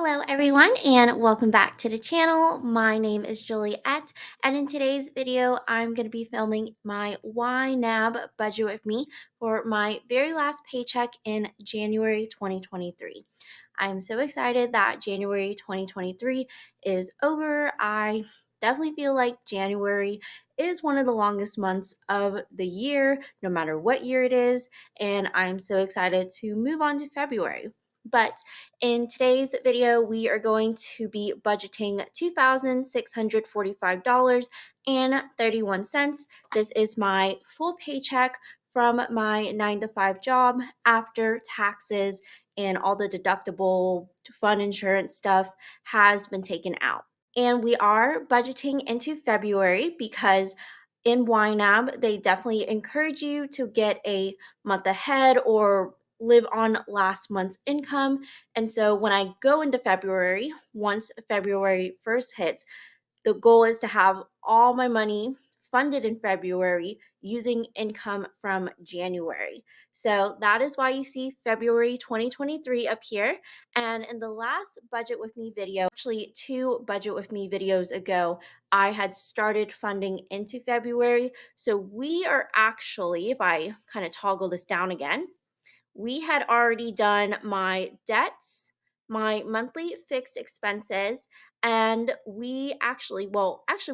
Hello everyone and welcome back to the channel. My name is Juliet and in today's video I'm going to be filming my YNAB budget with me for my very last paycheck in January 2023. I'm so excited that January 2023 is over. I definitely feel like January is one of the longest months of the year, no matter what year it is, and I'm so excited to move on to February. But in today's video, we are going to be budgeting $2,645.31. This is my full paycheck from my 9 to 5 job after taxes and all the deductible fund insurance stuff has been taken out. And we are budgeting into February because in YNAB, they definitely encourage you to get a month ahead or live on last month's income. And so when I go into February, once February 1st hits, the goal is to have all my money funded in February using income from January. So that is why you see February 2023 up here. And in the last Budget With Me video, actually 2 Budget With Me videos ago, I had started funding into February. So we are actually, if I kind of toggle this down again, we had already done my debts, my monthly fixed expenses, and we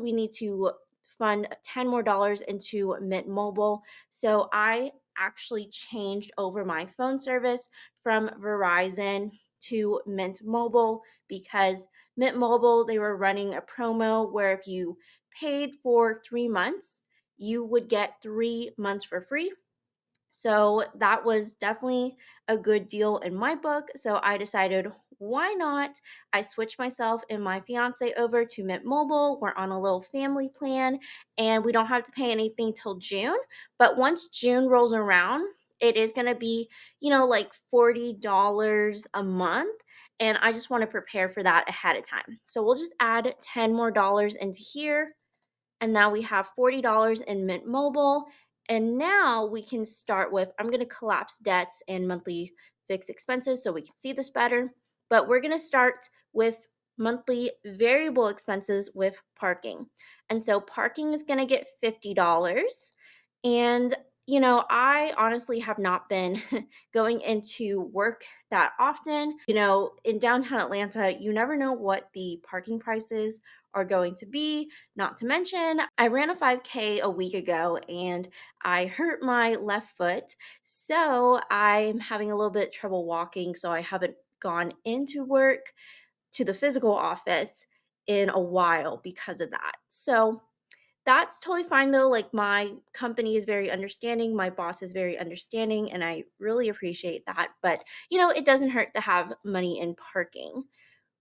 need to fund $10 more into Mint Mobile. So I actually changed over my phone service from Verizon to Mint Mobile because Mint Mobile, they were running a promo where if you paid for 3 months, you would get 3 months for free. So that was definitely a good deal in my book. So I decided, why not? I switched myself and my fiance over to Mint Mobile. We're on a little family plan and we don't have to pay anything till June. But once June rolls around, it is going to be, like $40 a month. And I just want to prepare for that ahead of time. So we'll just add $10 more into here. And now we have $40 in Mint Mobile. And now we can start with, I'm going to collapse debts and monthly fixed expenses so we can see this better. But we're going to start with monthly variable expenses with parking. And so parking is going to get $50. And, I honestly have not been going into work that often. In downtown Atlanta, you never know what the parking prices are going to be. Not to mention, I ran a 5K a week ago and I hurt my left foot. So I'm having a little bit of trouble walking. So I haven't gone into work to the physical office in a while because of that. So that's totally fine though. Like my company is very understanding, my boss is very understanding, and I really appreciate that. But, it doesn't hurt to have money in parking.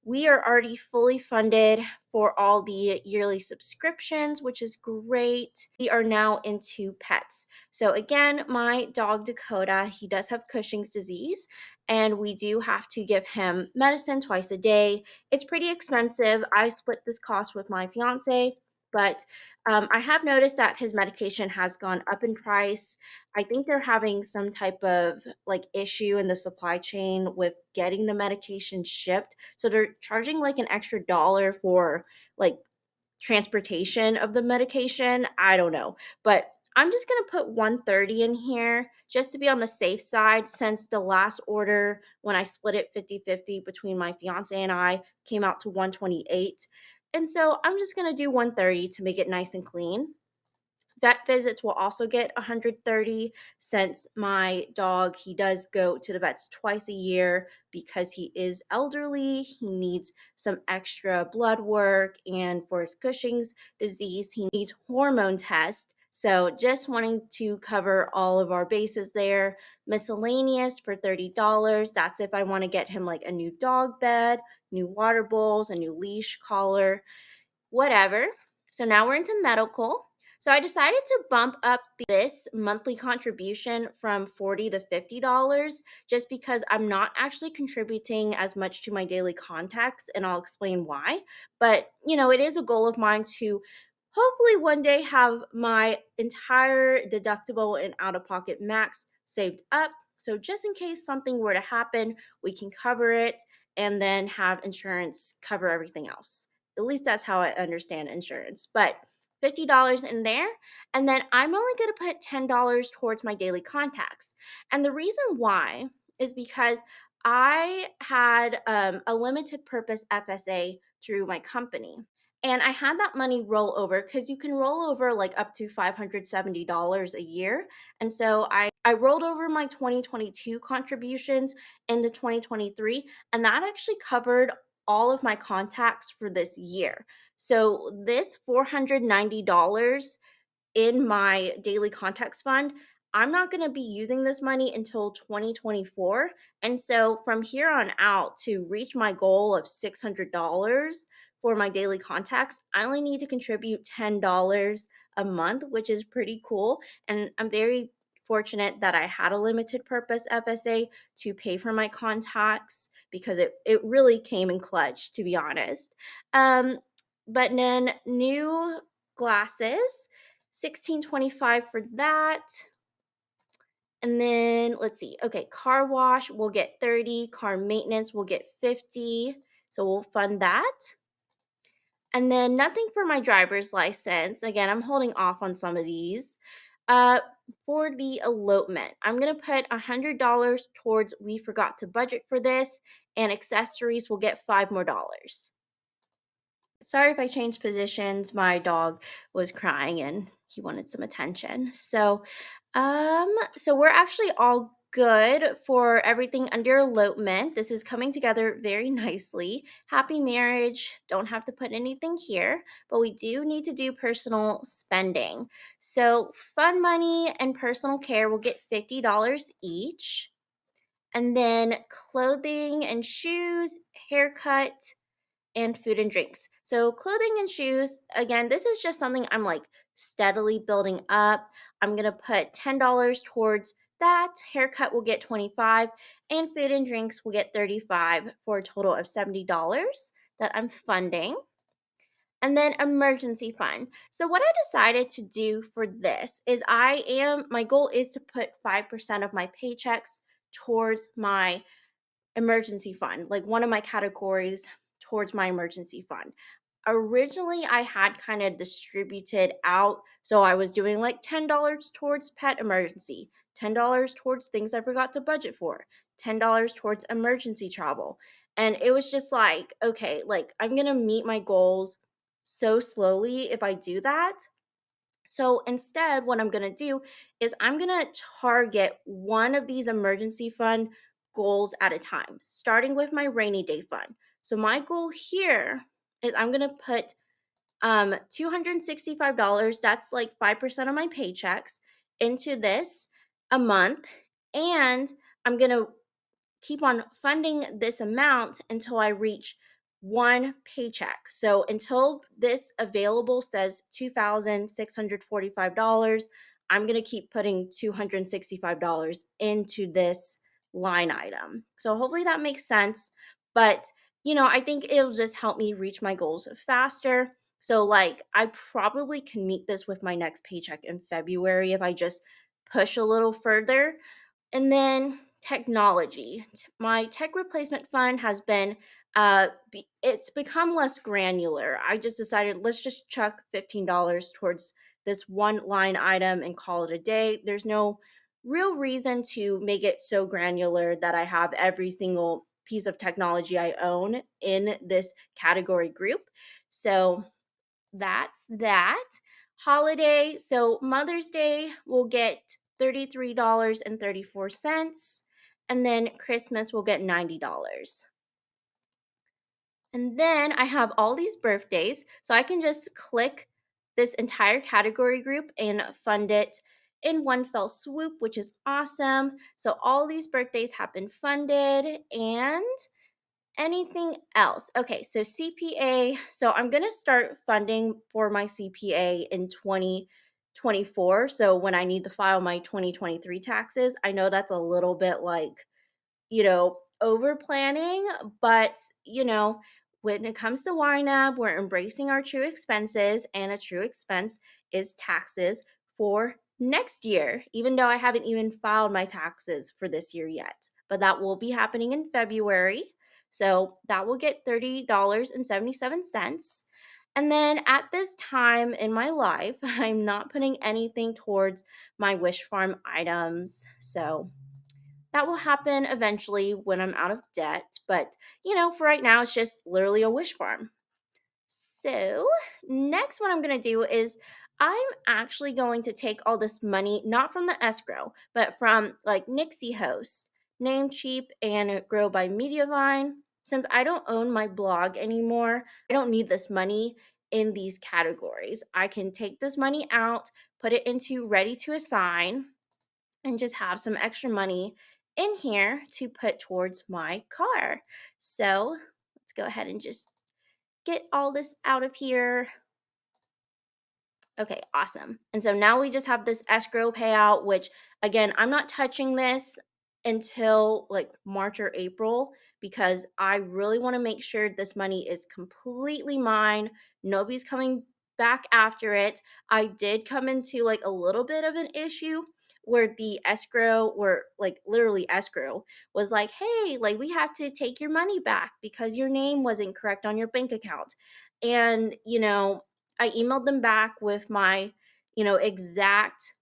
We are already fully funded for all the yearly subscriptions, which is great. We are now into pets. So again, my dog Dakota, he does have Cushing's disease, and we do have to give him medicine twice a day. It's pretty expensive. I split this cost with my fiance, but I have noticed that his medication has gone up in price. I think they're having some type of issue in the supply chain with getting the medication shipped. So they're charging like an extra dollar for like transportation of the medication. I don't know. But I'm just going to put 130 in here just to be on the safe side since the last order when I split it 50-50 between my fiance and I came out to 128. And so I'm just going to do 130 to make it nice and clean. Vet visits will also get 130 since my dog, he does go to the vets twice a year because he is elderly. He needs some extra blood work, and for his Cushing's disease, he needs hormone tests. So just wanting to cover all of our bases there. Miscellaneous for $30. That's if I want to get him like a new dog bed, new water bowls, a new leash collar, whatever. So now we're into medical. So I decided to bump up this monthly contribution from $40 to $50 just because I'm not actually contributing as much to my daily contacts, and I'll explain why. But, it is a goal of mine to hopefully one day have my entire deductible and out-of-pocket max saved up. So just in case something were to happen, we can cover it. and then have insurance cover everything else. At least that's how I understand insurance. But $50 in there, and then I'm only going to put $10 towards my daily contacts. And the reason why is because I had a limited purpose FSA through my company. And I had that money roll over because you can roll over like up to $570 a year. And so I rolled over my 2022 contributions into 2023, and that actually covered all of my contacts for this year. So this $490 in my daily contacts fund, I'm not going to be using this money until 2024. And so from here on out, to reach my goal of $600 for my daily contacts, I only need to contribute $10 a month, which is pretty cool. And I'm very fortunate that I had a limited purpose FSA to pay for my contacts because it really came in clutch, to be honest. But then new glasses, 1625 for that. And then let's see. Okay, car wash will get 30, car maintenance will get 50. So we'll fund that. And then nothing for my driver's license. Again, I'm holding off on some of these. Uh, for the elopement, I'm going to put $100 towards we forgot to budget for this, and accessories will get $5 more. Sorry if I changed positions. My dog was crying and he wanted some attention. So we're actually all good for everything under elopement. This is coming together very nicely. Happy marriage. Don't have to put anything here, but we do need to do personal spending. So fun money and personal care will get $50 each. And then clothing and shoes, haircut, and food and drinks. So clothing and shoes, again, this is just something I'm like steadily building up. I'm going to put $10 towards that. Haircut will get 25 and food and drinks will get 35 for a total of $70 that I'm funding. And then emergency fund. So what I decided to do for this is my goal is to put 5% of my paychecks towards my emergency fund, like one of my categories towards my emergency fund. Originally, I had kind of distributed out. So I was doing like $10 towards pet emergency, $10 towards things I forgot to budget for, $10 towards emergency travel. And it was just like, okay, like I'm going to meet my goals so slowly if I do that. So instead, what I'm going to do is I'm going to target one of these emergency fund goals at a time, starting with my rainy day fund. So my goal here is I'm going to put $265, that's like 5% of my paychecks, into this a month. And I'm going to keep on funding this amount until I reach one paycheck. So until this available says $2,645, I'm going to keep putting $265 into this line item. So hopefully that makes sense. But, I think it'll just help me reach my goals faster. So, like, I probably can meet this with my next paycheck in February if I just push a little further. And then technology. My tech replacement fund has been it's become less granular. I just decided let's just chuck $15 towards this one line item and call it a day. There's no real reason to make it so granular that I have every single piece of technology I own in this category group. So that's that. Holiday, so Mother's Day will get $33.34, and then Christmas will get $90. And then I have all these birthdays, so I can just click this entire category group and fund it in one fell swoop, which is awesome. So all these birthdays have been funded. And anything else? Okay, so CPA. So I'm going to start funding for my CPA in 2024. So when I need to file my 2023 taxes, I know that's a little bit like, over planning, but, when it comes to YNAB, we're embracing our true expenses, and a true expense is taxes for next year, even though I haven't even filed my taxes for this year yet. But that will be happening in February. So that will get $30.77. And then at this time in my life, I'm not putting anything towards my wish farm items. So that will happen eventually when I'm out of debt. But, for right now, it's just literally a wish farm. So, next, what I'm going to do is I'm actually going to take all this money, not from the escrow, but from like Nixie Host, Namecheap, and Grow by Mediavine. Since I don't own my blog anymore, I don't need this money in these categories. I can take this money out, put it into Ready to Assign, and just have some extra money in here to put towards my car. So, let's go ahead and just get all this out of here. Okay, awesome. And so now we just have this escrow payout, which again, I'm not touching this until like March or April because I really want to make sure this money is completely mine. Nobody's coming back after it. I did come into like a little bit of an issue where the escrow, or like literally escrow, was like, hey, like we have to take your money back because your name wasn't correct on your bank account. And, I emailed them back with my, exact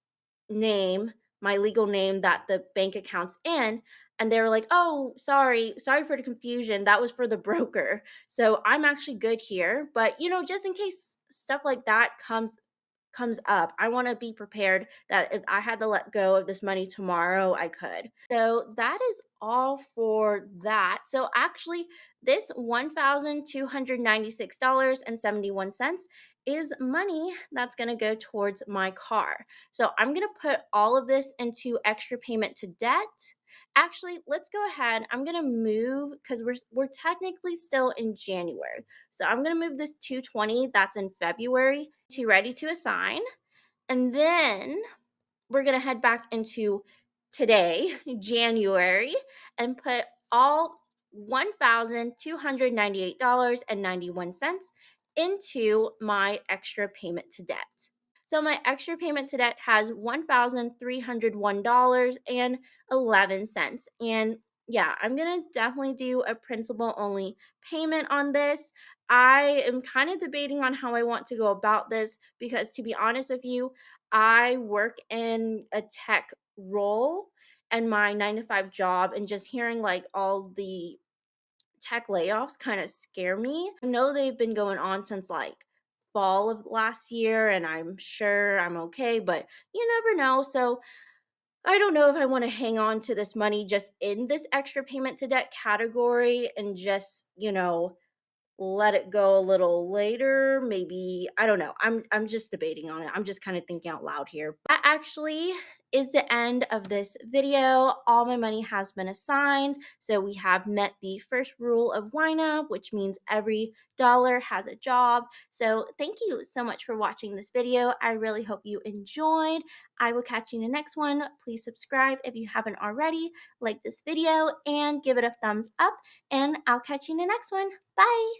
name, my legal name that the bank account's in. And they were like, oh, sorry for the confusion. That was for the broker. So I'm actually good here. But, just in case stuff like that comes up, I want to be prepared that if I had to let go of this money tomorrow, I could. So that is all for that. So actually, this $1,296.71 is money that's going to go towards my car. So I'm going to put all of this into extra payment to debt. Actually, let's go ahead. I'm going to move because we're technically still in January. So I'm going to move this 220 that's in February to Ready to Assign. And then we're going to head back into today, January, and put all $1,298.91 into my extra payment to debt. So my extra payment to debt has $1,301.11. And yeah, I'm going to definitely do a principal only payment on this. I am kind of debating on how I want to go about this because, to be honest with you, I work in a tech role and my 9 to 5 job, and just hearing like all the tech layoffs kind of scare me. I know they've been going on since like fall of last year, and I'm sure I'm okay, but you never know. So I don't know if I want to hang on to this money just in this extra payment to debt category and just, let it go a little later. Maybe, I don't know. I'm just debating on it. I'm just kind of thinking out loud here. That actually is the end of this video. All my money has been assigned. So we have met the first rule of YNAB, which means every dollar has a job. So thank you so much for watching this video. I really hope you enjoyed. I will catch you in the next one. Please subscribe if you haven't already, like this video, and give it a thumbs up. And I'll catch you in the next one. Bye.